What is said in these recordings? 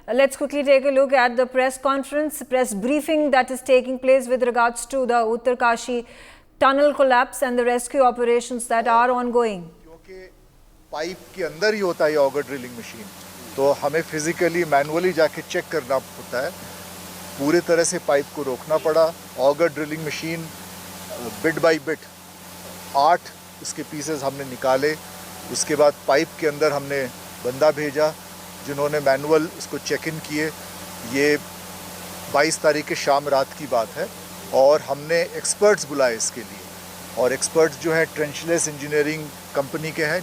Let's quickly take a look at the press conference, press briefing that is taking place with regards to the Uttarkashi tunnel collapse and the rescue operations that are ongoing. क्योंकि pipe के अंदर ही होता है auger drilling machine, तो हमें physically manually जाके check करना होता है। पूरी तरह से पाइप को रोकना पड़ा। Auger drilling machine bit by bit 8 इसके पीसेस हमने निकाले। उसके बाद पाइप के अंदर हमने बंदा भेजा जिन्होंने मैनुअल इसको चेक इन किए। ये 22 तारीख के शाम रात की बात है और हमने एक्सपर्ट्स बुलाए इसके लिए, और एक्सपर्ट्स जो हैं ट्रेंचलेस इंजीनियरिंग कंपनी के हैं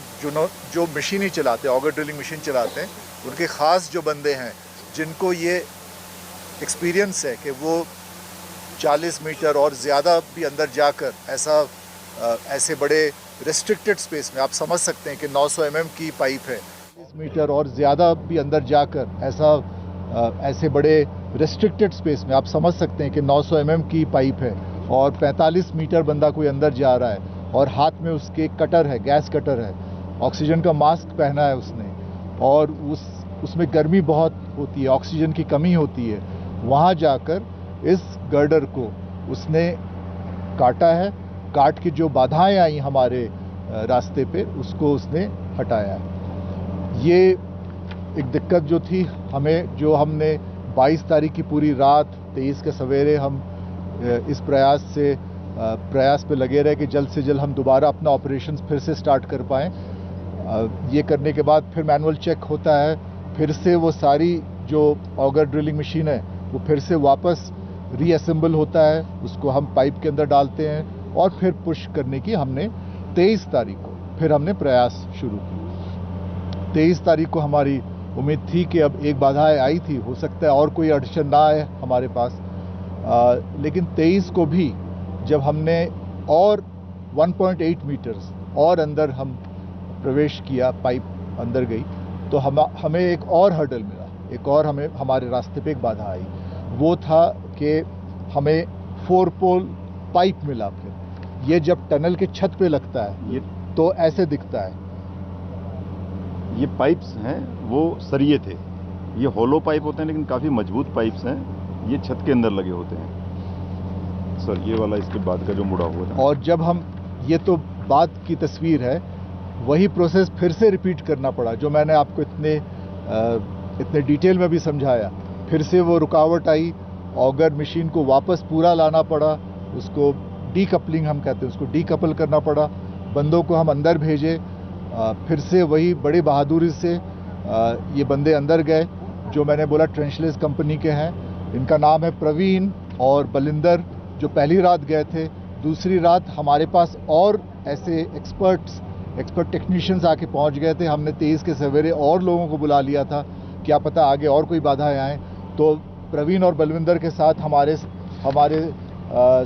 जो मशीन ही चलाते हैं, ऑगर ड्रिलिंग मशीन चलाते हैं। उनके ख़ास जो बंदे हैं जिनको ये एक्सपीरियंस है कि वो 40 मीटर और ज़्यादा भी अंदर जाकर ऐसे बड़े रेस्ट्रिक्टेड स्पेस में, आप समझ सकते हैं कि 900 mm की पाइप है, 40 मीटर और ज़्यादा भी अंदर जाकर ऐसे बड़े रेस्ट्रिक्टेड स्पेस में, आप समझ सकते हैं कि 900 mm की पाइप है और 45 मीटर बंदा कोई अंदर जा रहा है और हाथ में उसके कटर है, गैस कटर है, ऑक्सीजन का मास्क पहना है उसने, और उसमें गर्मी बहुत होती है, ऑक्सीजन की कमी होती है। वहाँ जाकर इस गर्डर को उसने काटा है, काट के जो बाधाएं आई हमारे रास्ते पे उसको उसने हटाया है। ये एक दिक्कत जो थी हमें, जो हमने 22 तारीख की पूरी रात 23 के सवेरे हम इस प्रयास पे लगे रहे कि जल्द से जल्द हम दोबारा अपना ऑपरेशंस फिर से स्टार्ट कर पाएँ। ये करने के बाद फिर मैनुअल चेक होता है, फिर से वो सारी जो ऑगर ड्रिलिंग मशीन है वो फिर से वापस रीअसेंबल होता है, उसको हम पाइप के अंदर डालते हैं और फिर पुश करने की हमने 23 तारीख को फिर हमने प्रयास शुरू किया। 23 तारीख को हमारी उम्मीद थी कि अब एक बाधा आई थी, हो सकता है और कोई अड़चन ना आए हमारे पास, लेकिन 23 को भी जब हमने और 1.8 मीटर्स और अंदर हम प्रवेश किया, पाइप अंदर गई, तो हमें एक और हर्डल मिला, एक और हमारे रास्ते पे एक बाधा आई। वो था कि हमें 4 पोल पाइप मिला। फिर ये जब टनल के छत पे लगता है तो ऐसे दिखता है। ये पाइप्स हैं वो सरिये थे, ये होलो पाइप होते हैं लेकिन काफ़ी मजबूत पाइप्स हैं, ये छत के अंदर लगे होते हैं सर। ये वाला इसके बाद का जो मुड़ा हुआ था, और जब हम, ये तो बाद की तस्वीर है, वही प्रोसेस फिर से रिपीट करना पड़ा जो मैंने आपको इतने डिटेल में भी समझाया। फिर से वो रुकावट आई, ऑगर मशीन को वापस पूरा लाना पड़ा, उसको डीकपलिंग हम कहते हैं, उसको डीकपल करना पड़ा, बंदों को हम अंदर भेजे। फिर से वही बड़ी बहादुरी से ये बंदे अंदर गए जो मैंने बोला ट्रेंचलेस कंपनी के हैं। इनका नाम है प्रवीण और बलिंदर, जो पहली रात गए थे। दूसरी रात हमारे पास और ऐसे एक्सपर्ट टेक्नीशियंस आके पहुंच गए थे। हमने 23 के सवेरे और लोगों को बुला लिया था, क्या पता आगे और कोई बाधाएं आएँ। तो प्रवीण और बलविंदर के साथ हमारे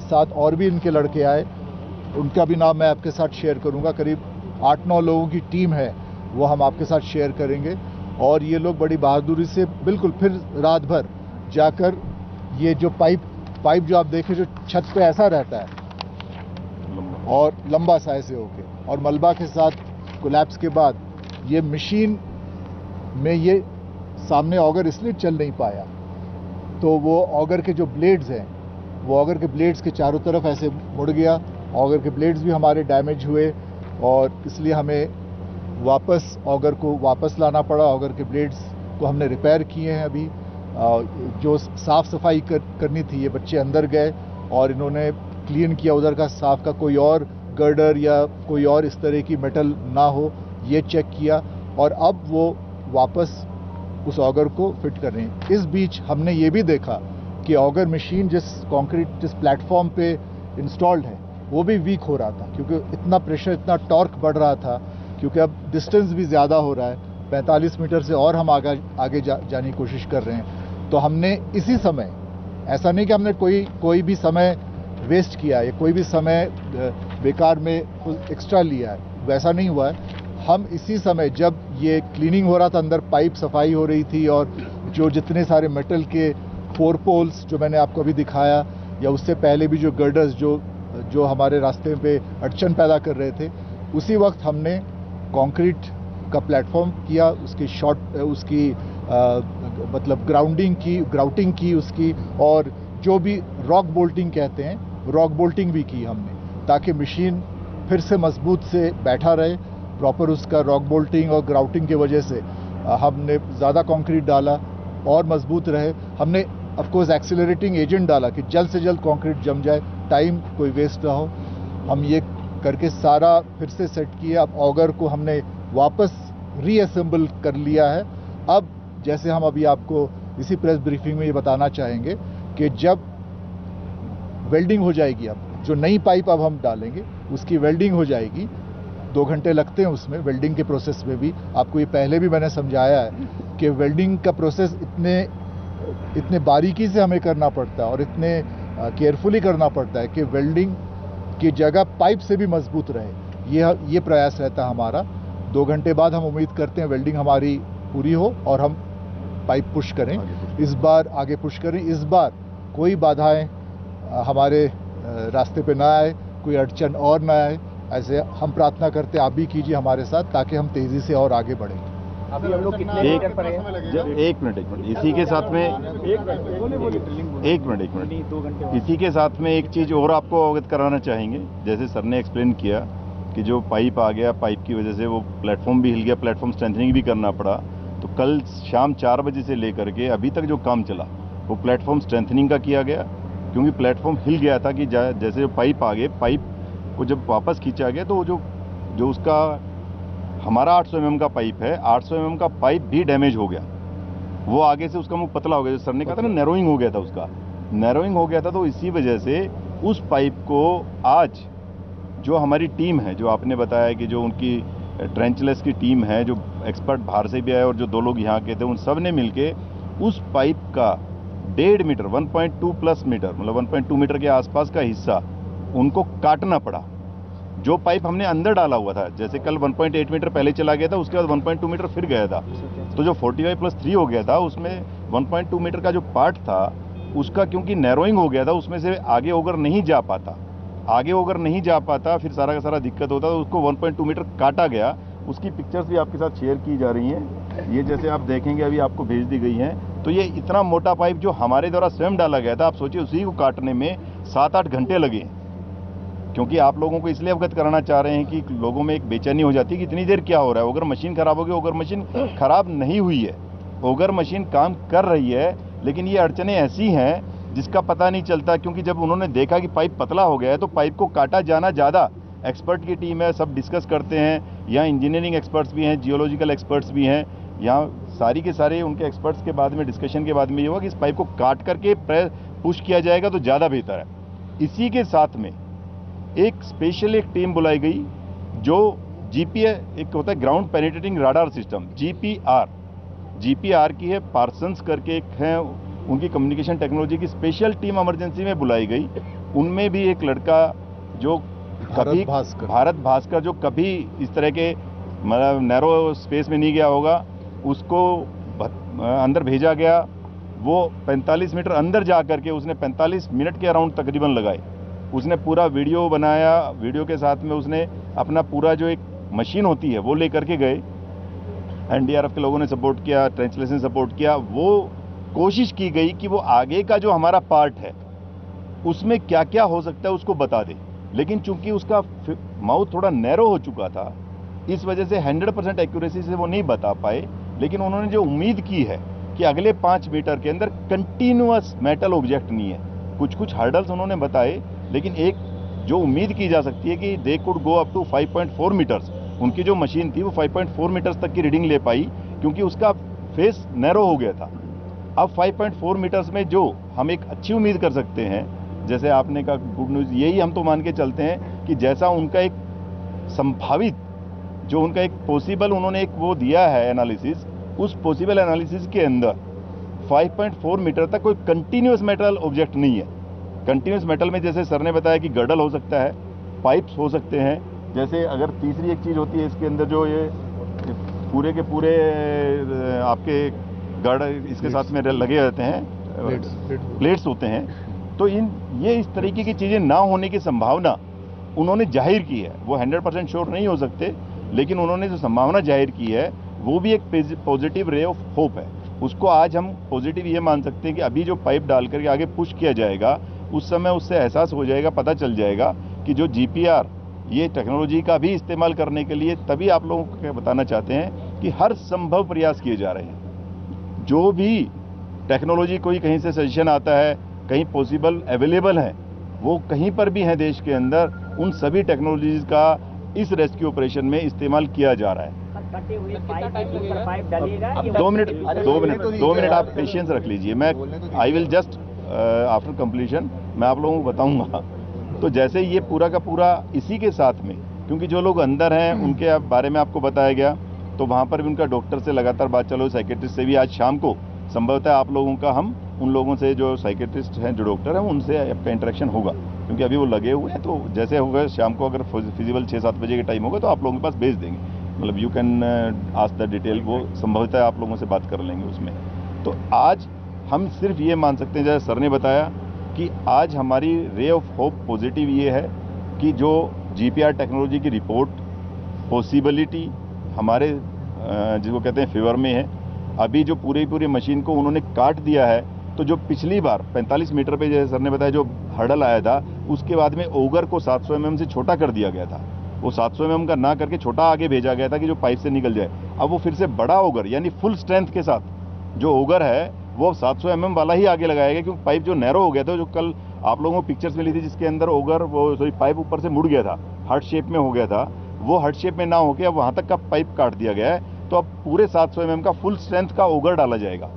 साथ और भी इनके लड़के आए, उनका भी नाम मैं आपके साथ शेयर करूंगा। करीब 8-9 लोगों की टीम है, वो हम आपके साथ शेयर करेंगे। और ये लोग बड़ी बहादुरी से बिल्कुल फिर रात भर जाकर ये जो पाइप जो आप देखें जो छत पे ऐसा रहता है और लंबा सा ऐसे होके, और मलबा के साथ कोलैप्स के बाद ये मशीन में ये सामने ऑगर इसलिए चल नहीं पाया, तो वो ऑगर के जो ब्लेड्स हैं, वो ऑगर के ब्लेड्स के चारों तरफ ऐसे मुड़ गया। ऑगर के ब्लेड्स भी हमारे डैमेज हुए और इसलिए हमें वापस ऑगर को वापस लाना पड़ा। ऑगर के ब्लेड्स को हमने रिपेयर किए हैं अभी। जो साफ़ सफाई करनी थी, ये बच्चे अंदर गए और इन्होंने क्लीन किया उधर का साफ का, कोई और गर्डर या कोई और इस तरह की मेटल ना हो, ये चेक किया और अब वो वापस उस ऑगर को फिट कर रहे हैं। इस बीच हमने ये भी देखा कि ऑगर मशीन जिस प्लेटफॉर्म पे इंस्टॉल्ड है वो भी वीक हो रहा था, क्योंकि इतना प्रेशर, इतना टॉर्क बढ़ रहा था, क्योंकि अब डिस्टेंस भी ज़्यादा हो रहा है। 45 मीटर से और हम आगे जाने की कोशिश कर रहे हैं। तो हमने इसी समय, ऐसा नहीं कि हमने कोई भी समय वेस्ट किया है, कोई भी समय बेकार में एक्स्ट्रा लिया है, वैसा नहीं हुआ है। हम इसी समय जब ये क्लीनिंग हो रहा था, अंदर पाइप सफाई हो रही थी और जो जितने सारे मेटल के 4 पोल्स जो मैंने आपको अभी दिखाया, या उससे पहले भी जो गर्डर्स जो हमारे रास्ते पे अड़चन पैदा कर रहे थे, उसी वक्त हमने कंक्रीट का प्लेटफॉर्म किया, उसकी मतलब ग्राउटिंग की उसकी, और जो भी रॉक बोल्टिंग कहते हैं रॉक बोल्टिंग भी की हमने, ताकि मशीन फिर से मजबूत से बैठा रहे प्रॉपर। उसका रॉक बोल्टिंग और ग्राउटिंग की वजह से हमने ज़्यादा कंक्रीट डाला और मजबूत रहे। हमने ऑफ कोर्स एक्सीलरेटिंग एजेंट डाला कि जल्द से जल्द कंक्रीट जम जाए, टाइम कोई वेस्ट ना हो। हम ये करके सारा फिर से सेट किया। अब ऑगर को हमने वापस रीअसेंबल कर लिया है। अब जैसे हम अभी आपको इसी प्रेस ब्रीफिंग में ये बताना चाहेंगे कि जब वेल्डिंग हो जाएगी, अब जो नई पाइप अब हम डालेंगे उसकी वेल्डिंग हो जाएगी, 2 घंटे लगते हैं उसमें वेल्डिंग के प्रोसेस में भी। आपको ये पहले भी मैंने समझाया है कि वेल्डिंग का प्रोसेस इतने बारीकी से हमें करना पड़ता है और इतने केयरफुली करना पड़ता है कि वेल्डिंग की जगह पाइप से भी मजबूत रहे। ये प्रयास रहता है हमारा। 2 घंटे बाद हम उम्मीद करते हैं वेल्डिंग हमारी पूरी हो और हम पाइप पुश करें, इस बार आगे पुश करें। इस बार कोई बाधाएं हमारे रास्ते पे ना आए, कोई अड़चन और ना आए, ऐसे हम प्रार्थना करते हैं। आप भी कीजिए हमारे साथ ताकि हम तेजी से और आगे बढ़ें। अभी हम लोग कितने मीटर पर हैं? एक मिनट इसी के साथ में एक मिनट इसी के साथ में एक चीज़ और आपको अवगत कराना चाहेंगे। जैसे सर ने एक्सप्लेन किया कि जो पाइप आ गया, पाइप की वजह से वो प्लेटफॉर्म भी हिल गया, प्लेटफॉर्म स्ट्रेंथनिंग भी करना पड़ा। तो कल शाम 4 बजे से लेकर के अभी तक जो काम चला वो प्लेटफॉर्म स्ट्रेंथनिंग का किया गया, क्योंकि प्लेटफॉर्म हिल गया था कि जैसे जो पाइप आ गए, पाइप को जब वापस खींचा गया तो वो जो उसका हमारा 800 mm का पाइप है, 800 mm का पाइप भी डैमेज हो गया। वो आगे से उसका मुंह पतला हो गया, जो सर ने कहा था ना नैरोइंग हो गया था, उसका नैरोइंग हो गया था। तो इसी वजह से उस पाइप को आज जो हमारी टीम है, जो आपने बताया कि जो उनकी ट्रेंचलेस की टीम है, जो एक्सपर्ट बाहर से भी आए और जो 2 लोग यहाँ के थे, उन सब ने मिलके उस पाइप का 1.5 मीटर 1.2 प्लस मीटर मतलब 1.2 मीटर के आसपास का हिस्सा उनको काटना पड़ा। जो पाइप हमने अंदर डाला हुआ था, जैसे कल 1.8 मीटर पहले चला गया था, उसके बाद 1.2 मीटर फिर गया था, तो जो 45+3 हो गया था, उसमें 1.2 मीटर का जो पार्ट था उसका क्योंकि नैरोइंग हो गया था, उसमें से आगे ओवर नहीं जा पाता, फिर सारा का सारा दिक्कत होता, तो उसको 1.2 मीटर काटा गया। उसकी पिक्चर्स भी आपके साथ शेयर की जा रही हैं। ये जैसे आप देखेंगे अभी आपको भेज दी गई हैं। तो ये इतना मोटा पाइप जो हमारे द्वारा स्वयं डाला गया था, आप सोचिए उसी को काटने में 7-8 घंटे लगे। क्योंकि आप लोगों को इसलिए अवगत कराना चाह रहे हैं कि लोगों में एक बेचैनी हो जाती है कि इतनी देर क्या हो रहा है, अगर मशीन खराब होगी। अगर मशीन खराब नहीं हुई है, अगर मशीन काम कर रही है, लेकिन ये अड़चनें ऐसी हैं जिसका पता नहीं चलता। क्योंकि जब उन्होंने देखा कि पाइप पतला हो गया है तो पाइप को काटा जाना ज़्यादा। एक्सपर्ट की टीम है, सब डिस्कस करते हैं, यहाँ इंजीनियरिंग एक्सपर्ट्स भी हैं, जियोलॉजिकल एक्सपर्ट्स भी हैं, यहाँ सारी के सारे उनके एक्सपर्ट्स के बाद में डिस्कशन के बाद में ये हुआ कि इस पाइप को काट करके पुश किया जाएगा तो ज़्यादा बेहतर है। इसी के साथ में एक स्पेशल एक टीम बुलाई गई जो एक होता है ground penetrating radar system, GPR की है, पार्सन्स करके एक है, उनकी कम्युनिकेशन टेक्नोलॉजी की स्पेशल टीम इमरजेंसी में बुलाई गई। उनमें भी एक लड़का जो भारत भास्कर जो कभी इस तरह के मतलब नैरो स्पेस में नहीं गया होगा, उसको अंदर भेजा गया। वो 45 मीटर अंदर जा करके उसने 45 मिनट के अराउंड तकरीबन लगाए। उसने पूरा वीडियो बनाया, वीडियो के साथ में उसने अपना पूरा जो एक मशीन होती है वो लेकर के गए। एनडीआरएफ के लोगों ने सपोर्ट किया, ट्रेंचलेस ने सपोर्ट किया। वो कोशिश की गई कि वो आगे का जो हमारा पार्ट है उसमें क्या क्या हो सकता है उसको बता दे, लेकिन चूंकि उसका माउथ थोड़ा नैरो हो चुका था, इस वजह से 100% एक्यूरेसी से वो नहीं बता पाए। लेकिन उन्होंने जो उम्मीद की है कि अगले 5 मीटर के अंदर कंटिन्यूअस मेटल ऑब्जेक्ट नहीं है, कुछ हर्डल्स उन्होंने बताए, लेकिन एक जो उम्मीद की जा सकती है कि they could go up to 5.4 metres. उनकी जो मशीन थी वो 5.4 मीटर्स तक की रीडिंग ले पाई, क्योंकि उसका फेस नैरो हो गया था। अब 5.4 मीटर्स में जो हम एक अच्छी उम्मीद कर सकते हैं, जैसे आपने कहा गुड न्यूज़, यही हम तो मान के चलते हैं कि जैसा उनका एक संभावित जो उनका एक पॉसिबल उन्होंने एक वो दिया है एनालिसिस, उस पॉसिबल एनालिसिस के अंदर 5.4 मीटर तक कोई कंटिन्यूअस मेटल ऑब्जेक्ट नहीं है। कंटिन्यूअस मेटल में जैसे सर ने बताया कि गर्डल हो सकता है, पाइप्स हो सकते हैं, जैसे अगर तीसरी एक चीज़ होती है इसके अंदर जो ये पूरे के पूरे आपके गर्डल इसके साथ में लगे रहते हैं, प्लेट्स होते हैं। तो ये इस तरीके की चीज़ें ना होने की संभावना उन्होंने जाहिर की है। वो 100% श्योर नहीं हो सकते, लेकिन उन्होंने जो संभावना जाहिर की है वो भी एक पॉजिटिव रे ऑफ होप है। उसको आज हम पॉजिटिव ये मान सकते हैं कि अभी जो पाइप डाल करके आगे पुश किया जाएगा, उस समय उससे एहसास हो जाएगा, पता चल जाएगा कि जो GPR ये टेक्नोलॉजी का भी इस्तेमाल करने के लिए, तभी आप लोगों को बताना चाहते हैं कि हर संभव प्रयास किए जा रहे हैं। जो भी टेक्नोलॉजी कोई कहीं से सजेशन आता है, कहीं पॉसिबल अवेलेबल है, वो कहीं पर भी है देश के अंदर, उन सभी टेक्नोलॉजीज का इस रेस्क्यू ऑपरेशन में इस्तेमाल किया जा रहा है। दो मिनट आप पेशेंस रख लीजिए। मैं I will just after completion मैं आप लोगों को बताऊंगा। तो जैसे ये पूरा का पूरा इसी के साथ में, क्योंकि जो लोग अंदर हैं उनके बारे में आपको बताया गया, तो वहाँ पर भी उनका डॉक्टर से लगातार बात चालू, साइकेट्रिस्ट से भी आज शाम को संभवतः आप लोगों का, हम उन लोगों से जो साइकेट्रिस्ट हैं, जो डॉक्टर हैं, उनसे आपका इंटरेक्शन होगा, क्योंकि अभी वो लगे हुए हैं। तो जैसे होगा शाम को, अगर फिजिबल 6-7 बजे के टाइम होगा तो आप लोगों के पास भेज देंगे, मतलब you can ask the detail, वो संभवतः आप लोगों से बात कर लेंगे उसमें। तो आज हम सिर्फ ये मान सकते हैं, जैसे सर ने बताया, कि आज हमारी रे ऑफ होप पॉजिटिव ये है कि जो GPR टेक्नोलॉजी की रिपोर्ट पॉसिबिलिटी हमारे जिसको कहते हैं फेवर में है। अभी जो पूरी मशीन को उन्होंने काट दिया है, तो जो पिछली बार 45 मीटर पे जैसे सर ने बताया जो हर्डल आया था, उसके बाद में ओगर को 700 mm से छोटा कर दिया गया था। वो 700 mm का ना करके छोटा आगे भेजा गया था कि जो पाइप से निकल जाए। अब वो फिर से बड़ा ओगर यानी फुल स्ट्रेंथ के साथ जो ओगर है वो 700 mm वाला ही आगे लगाया गया, क्योंकि पाइप जो नैरो हो गया था, जो कल आप लोगों को पिक्चर्स मिली थी जिसके अंदर ओगर पाइप ऊपर से मुड़ गया था, हार्ट शेप में हो गया था, वो हार्ट शेप में ना होकर अब वहाँ तक का पाइप काट दिया गया है। तो अब पूरे 700 mm का फुल स्ट्रेंथ का ओगर डाला जाएगा।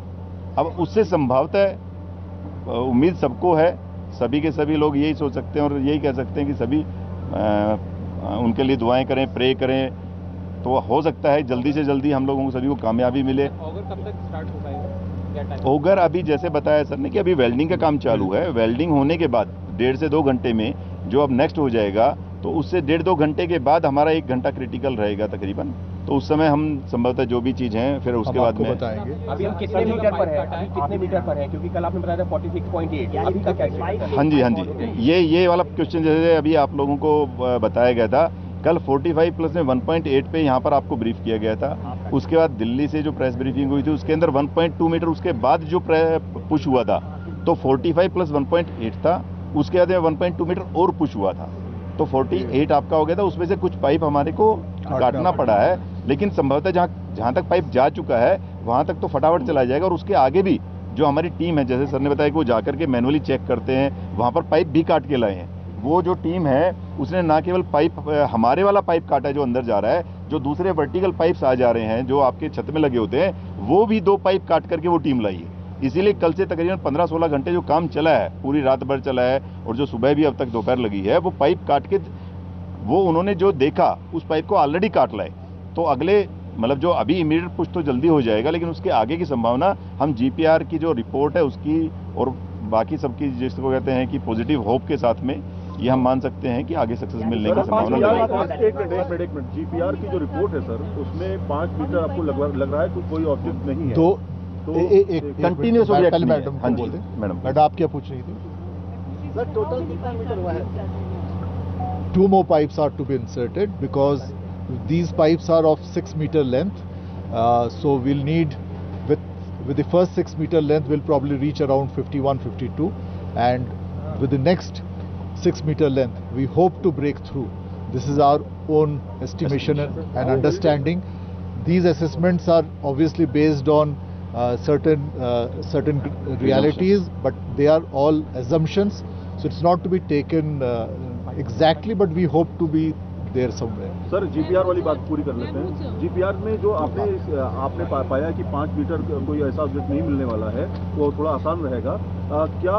अब उससे संभवतः उम्मीद सबको है, सभी के सभी लोग यही सोच सकते हैं और यही कह सकते हैं कि सभी उनके लिए दुआएं करें, प्रे करें, तो हो सकता है जल्दी से जल्दी हम लोगों को सभी को कामयाबी मिले। ओगर कब तक स्टार्ट हो पाएगा? ओगर अभी जैसे बताया सर ने कि अभी वेल्डिंग का काम चालू है। वेल्डिंग होने के बाद 1.5 से 2 घंटे में जो अब नेक्स्ट हो जाएगा, तो उससे 1.5-2 घंटे के बाद हमारा 1 घंटा क्रिटिकल रहेगा तकरीबन। तो उस समय हम संभवतः जो भी चीज़ हैं फिर उसके बाद में बताएंगे। अभी हम कितने मीटर पर है? अभी कितने मीटर पर है? क्योंकि कल आपने बताया था 46.8, अभी का क्या है? हाँ जी, ये वाला क्वेश्चन जैसे अभी आप लोगों को बताया गया था, कल 45 प्लस में 1.8 पे यहाँ पर आपको ब्रीफ किया गया था। उसके बाद दिल्ली से जो प्रेस ब्रीफिंग हुई थी उसके अंदर 1.2 मीटर उसके बाद जो पुश हुआ था, तो 45 प्लस 1.8 था, उसके बाद में 1.2 मीटर और पुश हुआ था, तो 48 आपका हो गया था। उसमें से कुछ पाइप हमारे को काटना पड़ा है, लेकिन संभवतः जहाँ तक पाइप जा चुका है वहाँ तक तो फटाफट चला जाएगा। और उसके आगे भी जो हमारी टीम है, जैसे सर ने बताया कि वो जाकर के मैनुअली चेक करते हैं, वहाँ पर पाइप भी काट के लाए हैं। वो जो टीम है उसने ना केवल पाइप हमारे वाला पाइप काटा है जो अंदर जा रहा है, जो दूसरे वर्टिकल पाइप्स आ जा रहे हैं जो आपके छत में लगे होते हैं, वो भी 2 पाइप काट करके वो टीम लाई है। इसीलिए कल से तकरीबन 15-16 घंटे जो काम चला है, पूरी रात भर चला है, और जो सुबह भी अब तक दोपहर लगी है, वो पाइप काट के वो उन्होंने जो देखा उस पाइप को ऑलरेडी काट लाए। तो अगले मतलब जो अभी इमीडिएट पुश तो जल्दी हो जाएगा, लेकिन उसके आगे की संभावना हम GPR की जो रिपोर्ट है उसकी और बाकी सबकी जिसको कहते हैं कि पॉजिटिव होप के साथ में ये हम मान सकते हैं कि आगे सक्सेस मिलने की संभावना है। एक मिनट GPR की जो रिपोर्ट है सर, उसमें 5 मीटर आपको लग रहा है कोई ऑब्जेक्ट नहीं है? तो कंटिन्यूस मैडम, हाँ जी मैडम आप क्या पूछ रही थी? सर टोटल कितना मीटर हुआ है? 2 more pipes are to be inserted because these pipes are of 6 meter length. So we'll need with the first 6 meter length we'll probably reach around 51-52, and with the next 6 meter length we hope to break through. This is our own estimation and understanding. These assessments are obviously based on certain realities, but they are all assumptions, so it's not to be taken exactly, but we hope to be there somewhere. Sir GPR वाली बात पूरी कर लेते हैं। GPR में जो आपने पाया कि 5 मीटर कोई ऐसा ऑब्जेक्ट नहीं मिलने वाला है, वो थोड़ा आसान रहेगा। क्या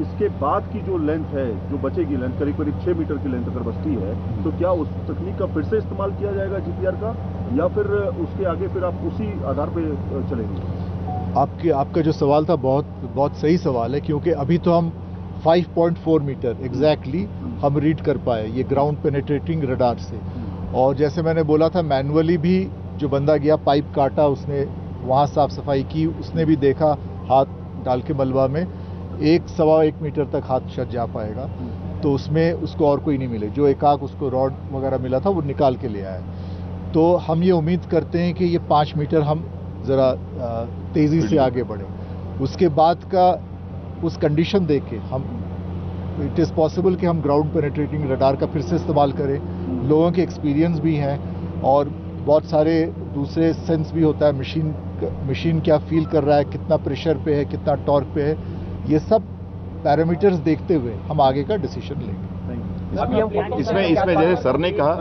इसके बाद की जो लेंथ है, जो बचेगी लेंथ करीब 6 मीटर की लेंथ अगर बचती है, तो क्या उस तकनीक का फिर से इस्तेमाल किया जाएगा GPR का, या फिर उसके आगे फिर आप उसी आधार पर चलेंगे? आपका जो सवाल था बहुत सही सवाल है, क्योंकि अभी तो हम 5.4 मीटर एग्जैक्टली हम रीड कर पाए ये ग्राउंड पेनेट्रेटिंग रडार से। और जैसे मैंने बोला था, मैनुअली भी जो बंदा गया पाइप काटा, उसने वहाँ साफ सफाई की, उसने भी देखा हाथ डाल के मलबा में 1-1.25 मीटर तक हाथ शायद जा पाएगा, तो उसमें उसको और कोई नहीं मिले। जो एकाक उसको रॉड वगैरह मिला था वो निकाल के ले आया। तो हम ये उम्मीद करते हैं कि ये 5 मीटर हम ज़रा तेज़ी से आगे बढ़े। उसके बाद का उस कंडीशन देख के हम इट इज़ पॉसिबल कि हम ग्राउंड पेनिट्रेटिंग रडार का फिर से इस्तेमाल करें। लोगों के एक्सपीरियंस भी हैं और बहुत सारे दूसरे सेंस भी होता है, मशीन क्या फील कर रहा है, कितना प्रेशर पे है, कितना टॉर्क पे है, ये सब पैरामीटर्स देखते हुए हम आगे का डिसीजन लेंगे। इसमें जैसे सर ने कहा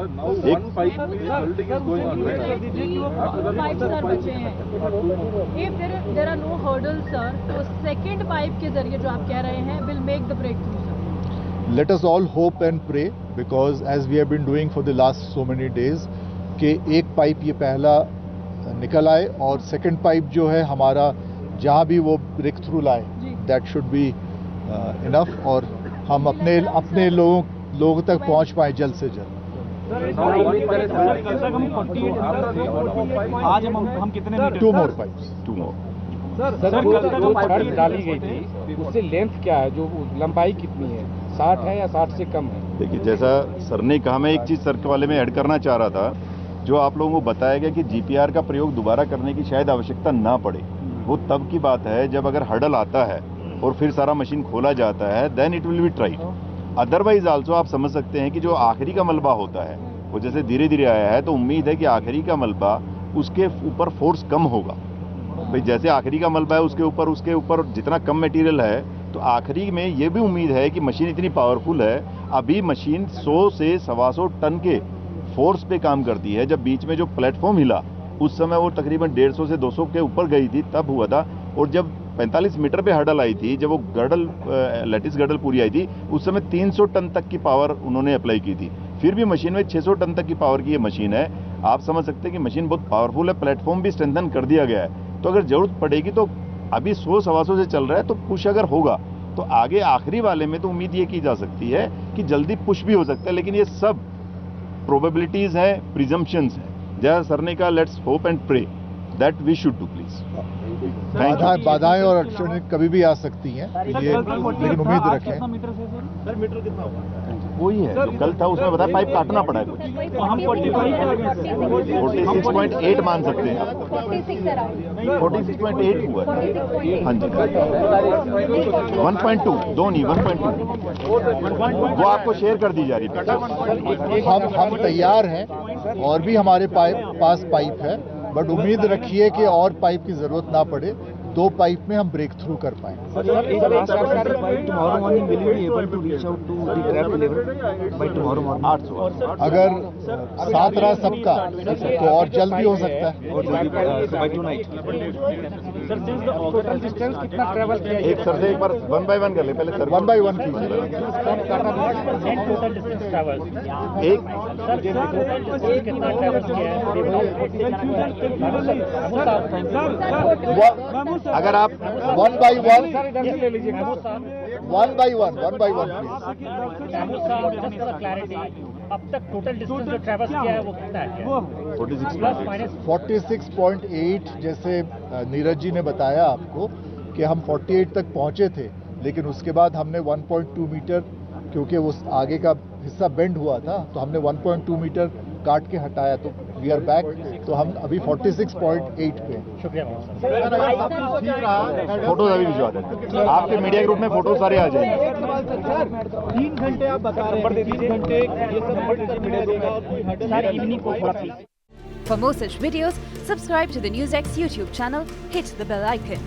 एक there are no hurdles, sir, तो सेकंड पाइप के जरिए जो आप कह रहे हैं will make the breakthrough, sir. Let us all hope and pray because as we have been doing for the last so many days कि एक पाइप ये पहला निकल आए और सेकंड पाइप जो है हमारा जहाँ भी वो ब्रेक थ्रू लाए दैट शुड बी इनफ और हम अपने लोगों तक पहुँच पाए जल्द से जल्द। आज हम कितने मीटर? 2 more pipes. सर जो छड़ डाली गई थी उससे लेंथ क्या है, जो लंबाई कितनी है, 60 है या 60 से कम है? देखिए जैसा सर ने कहा, मैं एक चीज़ सर के वाले में ऐड करना चाह रहा था, जो आप लोगों को बताया गया कि जीपीआर का प्रयोग दोबारा करने की शायद आवश्यकता ना पड़े, वो तब की बात है जब अगर हर्डल आता है और फिर सारा मशीन खोला जाता है, then it will be tried. Otherwise also आप समझ सकते हैं कि जो आखिरी का मलबा होता है वो जैसे धीरे धीरे आया है, तो उम्मीद है कि आखिरी का मलबा उसके ऊपर फोर्स कम होगा। भाई जैसे आखिरी का मलबा है उसके ऊपर जितना कम मटेरियल है, तो आखिरी में ये भी उम्मीद है कि मशीन इतनी पावरफुल है, अभी मशीन 100 से 125 टन के फोर्स पे काम करती है। जब बीच में जो प्लेटफॉर्म हिला उस समय वो तकरीबन 150 से 200 के ऊपर गई थी, तब हुआ था। और जब 45 मीटर पे हर्डल आई थी, जब वो लैटिस गर्डल पूरी आई थी, उस समय 300 टन तक की पावर उन्होंने अप्लाई की थी। फिर भी मशीन में 600 टन तक की पावर की ये मशीन है। आप समझ सकते हैं कि मशीन बहुत पावरफुल है, प्लेटफॉर्म भी स्ट्रेंथन कर दिया गया है। तो अगर जरूरत पड़ेगी तो अभी 100-125 से चल रहा है, तो पुश अगर होगा तो आगे आखिरी वाले में तो उम्मीद ये की जा सकती है कि जल्दी पुश भी हो सकता है। लेकिन ये सब प्रोबेबिलिटीज हैं, प्रिजम्पशंस हैं। जैसा सर ने कहा, let's hope and pray that we should do please. बाधाएं और अड़चनें कभी भी आ सकती हैं, लेकिन उम्मीद रखें। सर मीटर कितना होगा? वही है जो कल था, उसमें बताया पाइप काटना पड़ा है कुछ। हम 46.8 मान सकते हैं। 46.8 हुआ है। हाँ जी 1.2 दो नहीं 1.2 वो आपको शेयर कर दी जा रही है। हम तैयार हैं और भी हमारे पास पाइप है, बट उम्मीद रखिए कि और पाइप की जरूरत ना पड़े, 2 पाइप में हम ब्रेक थ्रू कर पाएं। अगर साथ रहा सबका तो और जल्द भी हो सकता है। एक सर से एक बार 1 by 1 कर ले, पहले सर 1 by 1 कीजिए। अगर आप 1 by 1 अब तक टोटल डिस्टेंस जो ट्रैवर्स किया है वो कितना है? 46.8 जैसे नीरज जी ने बताया आपको कि हम 48 तक पहुंचे थे, लेकिन उसके बाद हमने 1.2 मीटर, क्योंकि वो आगे का हिस्सा बेंड हुआ था, तो हमने 1.2 मीटर काट के हटाया, तो वी आर बैक। तो हम अभी 46.8 पे हैं। शुक्रिया। फोटोज अभी भिजवा दें, आपके मीडिया ग्रुप में फोटो सारे आ जाएंगे। 3 घंटे आप बता रहे हैं, 3 घंटे ये सब। For more such videos, subscribe to the NewsX YouTube channel, hit the bell icon.